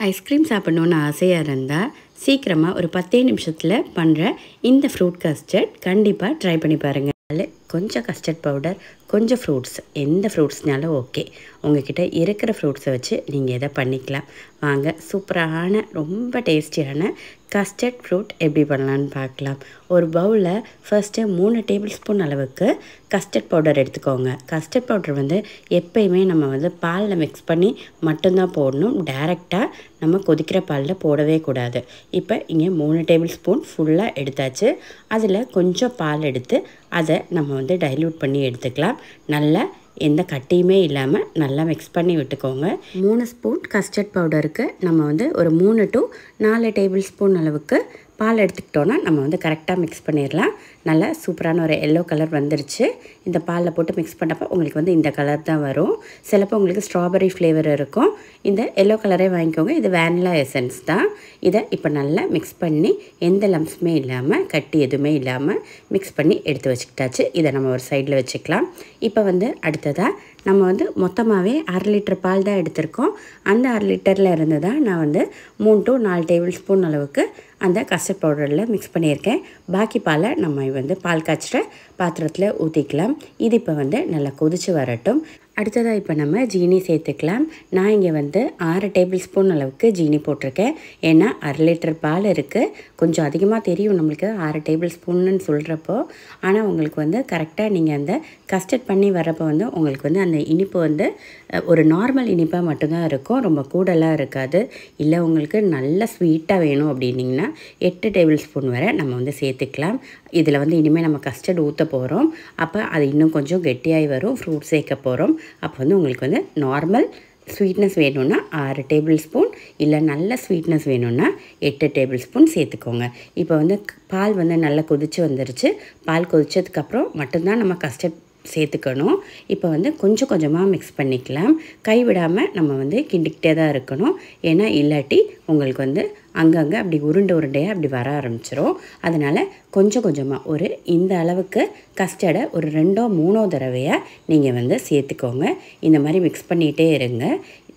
Ice cream சாப்பிடணுன்னு ஆசையாக இருந்தால் சீக்கிரமாக ஒரு 10 நிமிஷத்தில் பண்ணுற இந்த ஃப்ரூட் கஸ்டர்ட் கண்டிப்பாக ட்ரை பண்ணி பாருங்கள். அதில் கொஞ்சம் கஸ்டர்ட் பவுடர், கொஞ்சம் ஃப்ரூட்ஸ், எந்த ஃப்ரூட்ஸ்னாலும் ஓகே. உங்கள்கிட்ட இருக்கிற ஃப்ரூட்ஸை வச்சு நீங்கள் எதை பண்ணிக்கலாம். வாங்க, சூப்பரான ரொம்ப டேஸ்டியான கஸ்டர்ட் ஃப்ரூட் எப்படி பண்ணலான்னு பார்க்கலாம். ஒரு பவுலில் ஃபர்ஸ்ட்டு 3 டேபிள் ஸ்பூன் அளவுக்கு கஸ்டர்ட் பவுடர் எடுத்துக்கோங்க. கஸ்டர்ட் பவுடர் எப்போயுமே நம்ம பாலில் மிக்ஸ் பண்ணி மட்டும்தான் போடணும். டைரெக்டாக நம்ம கொதிக்கிற பாலில் போடவே கூடாது. இப்போ இங்கே 3 டேபிள் ஸ்பூன் ஃபுல்லாக எடுத்தாச்சு. அதில் கொஞ்சம் பால் எடுத்து அதை நம்ம டைல்யூட் பண்ணி எடுத்துக்கலாம். நல்லா எந்த கட்டியுமே இல்லாமல் நல்லா மிக்ஸ் பண்ணி விட்டுக்கோங்க. 3 ஸ்பூன் கஸ்டர்ட் பவுடருக்கு நம்ம ஒரு 3 to 4 டேபிள் ஸ்பூன் அளவுக்கு பால் எடுத்துக்கிட்டோன்னா நம்ம கரெக்டாக மிக்ஸ் பண்ணிடலாம். நல்லா சூப்பரான ஒரு எல்லோ கலர் வந்துருச்சு. இந்த பாலில் போட்டு மிக்ஸ் பண்ணப்போ உங்களுக்கு இந்த கலர் தான் வரும். சிலப்போ உங்களுக்கு ஸ்ட்ராபெரி ஃப்ளேவர் இருக்கும். இந்த எல்லோ கலரே வாங்கிக்கோங்க. இது வேனிலா எசன்ஸ் தான். இதை இப்போ நல்லா மிக்ஸ் பண்ணி எந்த லம்ப்ஸுமே இல்லாமல், கட்டி எதுவுமே இல்லாமல் மிக்ஸ் பண்ணி எடுத்து வச்சுக்கிட்டாச்சு. இதை நம்ம ஒரு சைடில் வச்சுக்கலாம். இப்போ அடுத்ததாக நம்ம மொத்தமாகவே 1/2 லிட்டர் பால் தான் எடுத்திருக்கோம். அந்த 1/2 லிட்டரில் இருந்து தான் நான் 3 to 4 டேபிள் ஸ்பூன் அளவுக்கு அந்த கஸ்டர்ட் பவுடரில் மிக்ஸ் பண்ணியிருக்கேன். பாக்கி பாலை நம்ம பால் காய்ச்சுற பாத்திரத்தில் ஊற்றிக்கலாம். இது இப்போ நல்லா கொதித்து வரட்டும். அடுத்ததாக இப்போ நம்ம ஜீனி சேர்த்துக்கலாம். நான் இங்கே 6 டேபிள் ஸ்பூன் அளவுக்கு ஜீனி போட்டிருக்கேன். ஏன்னா 1/2 லிட்டர் பால் இருக்குது. கொஞ்சம் அதிகமாக தெரியும் நம்மளுக்கு 6 டேபிள் ஸ்பூன்னு சொல்கிறப்போ. ஆனால் உங்களுக்கு கரெக்டாக நீங்கள் அந்த கஸ்டர்ட் பண்ணி வரப்போ உங்களுக்கு அந்த இனிப்பு ஒரு நார்மல் இனிப்பாக மட்டும்தான் இருக்கும். ரொம்ப கூடலாம் இருக்காது. இல்லை உங்களுக்கு நல்ல ஸ்வீட்டாக வேணும் அப்படின்னிங்கன்னா 8 டேபிள் ஸ்பூன் வரை நம்ம சேர்த்துக்கலாம். இதில் இனிமேல் நம்ம கஸ்டர்ட் ஊற்ற போகிறோம். அப்போ அது இன்னும் கொஞ்சம் கெட்டியாகி வரும். ஃப்ரூட் சேர்க்க போகிறோம். அப்போ உங்களுக்கு நார்மல் ஸ்வீட்னஸ் வேணும்னா 6 டேபிள் ஸ்பூன், இல்லை நல்ல ஸ்வீட்னஸ் வேணும்னா 8 டேபிள் ஸ்பூன் சேர்த்துக்கோங்க. இப்போ பால் நல்லா கொதித்து வந்துருச்சு. பால் கொதிச்சதுக்கப்புறம் மட்டும்தான் நம்ம கஸ்டர்ட் சேர்த்துக்கணும். இப்போ கொஞ்சம் கொஞ்சமாக மிக்ஸ் பண்ணிக்கலாம். கைவிடாமல் நம்ம கிண்டிக்கிட்டே தான் இருக்கணும். ஏன்னா இல்லாட்டி உங்களுக்கு அங்கங்கே அப்படி உருண்டையாக அப்படி வர ஆரம்பிச்சிரும். அதனால் கொஞ்சம் கொஞ்சமாக இந்த அளவுக்கு கஸ்டர்டை ஒரு 2 or 3 தடவையாக நீங்கள் சேர்த்துக்கோங்க. இந்த மாதிரி மிக்ஸ் பண்ணிகிட்டே இருங்க.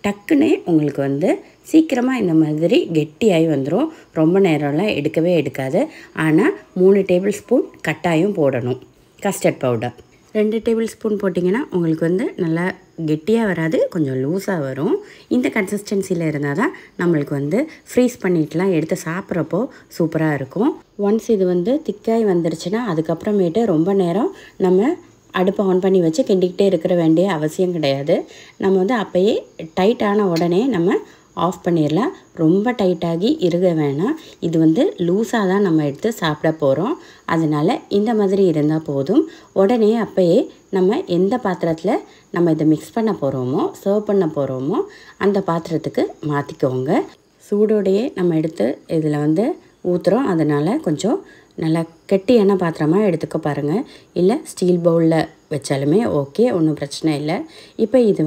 டக்குன்னு உங்களுக்கு சீக்கிரமாக இந்த மாதிரி கெட்டியாகி வந்துடும். ரொம்ப நேரம்லாம் எடுக்கவே எடுக்காது. ஆனால் 3 டேபிள் ஸ்பூன் கட்டாயம் போடணும் கஸ்டர்ட் பவுடர். 2 டேபிள் ஸ்பூன் போட்டிங்கன்னா உங்களுக்கு நல்லா கெட்டியாக வராது, கொஞ்சம் லூஸாக வரும். இந்த கன்சிஸ்டன்சியில் இருந்தால் தான் நம்மளுக்கு ஃப்ரீஸ் பண்ணிட்டுலாம் எடுத்து சாப்பிட்றப்போ சூப்பராக இருக்கும். ஒன்ஸ் இது திக்காய் வந்துருச்சுன்னா அதுக்கப்புறமேட்டு ரொம்ப நேரம் நம்ம அடுப்பை ஆன் பண்ணி வச்சு கிண்டிக்கிட்டே இருக்கிற வேண்டிய அவசியம் கிடையாது. நம்ம அப்போயே டைட்டான உடனே நம்ம ஆஃப் பண்ணிடலாம். ரொம்ப டைட்டாகி இருக வேணாம். இது லூஸாக தான் நம்ம எடுத்து சாப்பிட போகிறோம். அதனால் இந்த மாதிரி இருந்தால் போதும். உடனே அப்போயே நம்ம எந்த பாத்திரத்தில் நம்ம இதை மிக்ஸ் பண்ண போகிறோமோ, சர்வ் பண்ண போகிறோமோ அந்த பாத்திரத்துக்கு மாற்றிக்கோங்க. சூடோடையே நம்ம எடுத்து இதில் ஊற்றுறோம். அதனால் கொஞ்சம் நல்லா கெட்டியான பாத்திரமாக எடுத்துக்க பாருங்கள். இல்லை ஸ்டீல் பவுலில் வச்சாலுமே ஓகே, ஒன்றும் பிரச்சனை இல்லை. இப்போ இது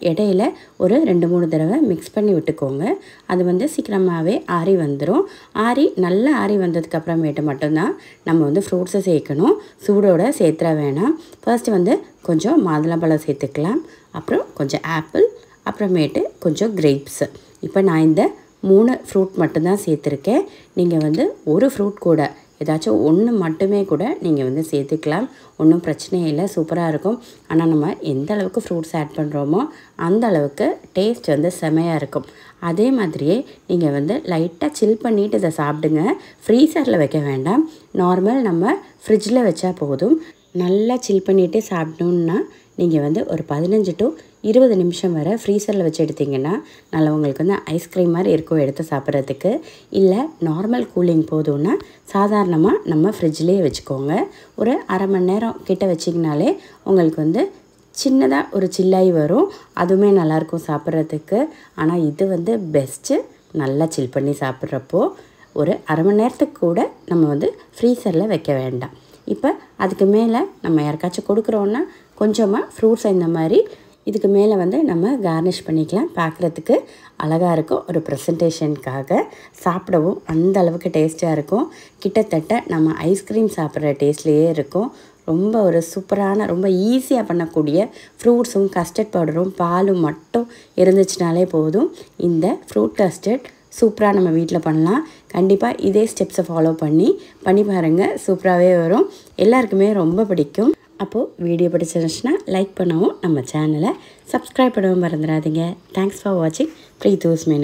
இடையில ஒரு 2-3 தடவை மிக்ஸ் பண்ணி விட்டுக்கோங்க. அது சீக்கிரமாகவே ஆறி வந்துடும். நல்லா ஆறி வந்ததுக்கப்புறமேட்டு மட்டும்தான் நம்ம ஃப்ரூட்ஸை சேர்க்கணும். சூடோடு சேர்த்துற வேணாம். ஃபர்ஸ்ட்டு கொஞ்சம் மாதுளம்பழம் சேர்த்துக்கலாம். அப்புறம் கொஞ்சம் ஆப்பிள், அப்புறமேட்டு கொஞ்சம் கிரேப்ஸு. இப்போ நான் இந்த 3 ஃப்ரூட் மட்டும்தான் சேர்த்துருக்கேன். நீங்கள் ஒரு ஃப்ரூட் கூட ஏதாச்சும் ஒன்று மட்டுமே கூட நீங்கள் சேர்த்துக்கலாம். ஒன்றும் பிரச்சனையே இல்லை, சூப்பராக இருக்கும். ஆனால் நம்ம எந்த அளவுக்கு ஃப்ரூட்ஸ் ஆட் பண்ணுறோமோ அந்த அளவுக்கு டேஸ்ட் செமையாக இருக்கும். அதே மாதிரியே நீங்கள் லைட்டாக சில் பண்ணிவிட்டு இதை சாப்பிடுங்க. ஃப்ரீசரில் வைக்க வேண்டாம். நார்மல் நம்ம ஃப்ரிட்ஜில் வச்சா போதும். நல்லா சில் பண்ணிவிட்டு சாப்பிடணுன்னா நீங்கள் ஒரு 15 to 20 நிமிஷம் வரை ஃப்ரீசரில் வச்சு எடுத்திங்கன்னா நல்லா உங்களுக்கு ஐஸ்கிரீம் மாதிரி இருக்கும் எடுத்து சாப்பிட்றதுக்கு. இல்லை நார்மல் கூலிங் போதும்னா சாதாரணமாக நம்ம ஃப்ரிட்ஜ்லேயே வச்சுக்கோங்க. ஒரு அரை மணி நேரம் கிட்ட வச்சிங்கனாலே உங்களுக்கு சின்னதாக ஒரு சில்லாகி வரும். அதுவுமே நல்லாயிருக்கும் சாப்பிட்றதுக்கு. ஆனால் இது பெஸ்ட்டு. நல்லா சில் பண்ணி சாப்பிட்றப்போ ஒரு அரை மணி நேரத்துக்கு கூட நம்ம ஃப்ரீசரில் வைக்க வேண்டாம். இப்போ அதுக்கு மேலே நம்ம யாருக்காச்சும் கொடுக்குறோன்னா கொஞ்சமாக ஃப்ரூட்ஸை இந்த மாதிரி இதுக்கு மேலே நம்ம கார்னிஷ் பண்ணிக்கலாம். பார்க்குறதுக்கு அழகாக இருக்கும். ஒரு ப்ரெசன்டேஷனுக்காக சாப்பிடவும் அந்த அளவுக்கு டேஸ்ட்டாக இருக்கும். கிட்டத்தட்ட நம்ம ஐஸ்கிரீம் சாப்பிட்ற டேஸ்ட்லேயே இருக்கும். ரொம்ப ஒரு சூப்பரான ரொம்ப ஈஸியாக பண்ணக்கூடிய ஃப்ரூட்ஸும் கஸ்டர்ட் பவுடரும் பாலும் மட்டும் இருந்துச்சுனாலே போதும். இந்த ஃப்ரூட் கஸ்டர்ட் சூப்பராக நம்ம வீட்டில் பண்ணலாம். கண்டிப்பாக இதே ஸ்டெப்ஸை ஃபாலோ பண்ணி பாருங்கள், சூப்பராகவே வரும். எல்லாருக்குமே ரொம்ப பிடிக்கும். அப்போது வீடியோ பிடிச்சிருந்துச்சுன்னா லைக் பண்ணவும், நம்ம சேனலை சப்ஸ்கிரைப் பண்ணவும் மறந்துடாதீங்க. தேங்க்ஸ் ஃபார் வாட்சிங் ப்ரீத்தூஸ் மெனு.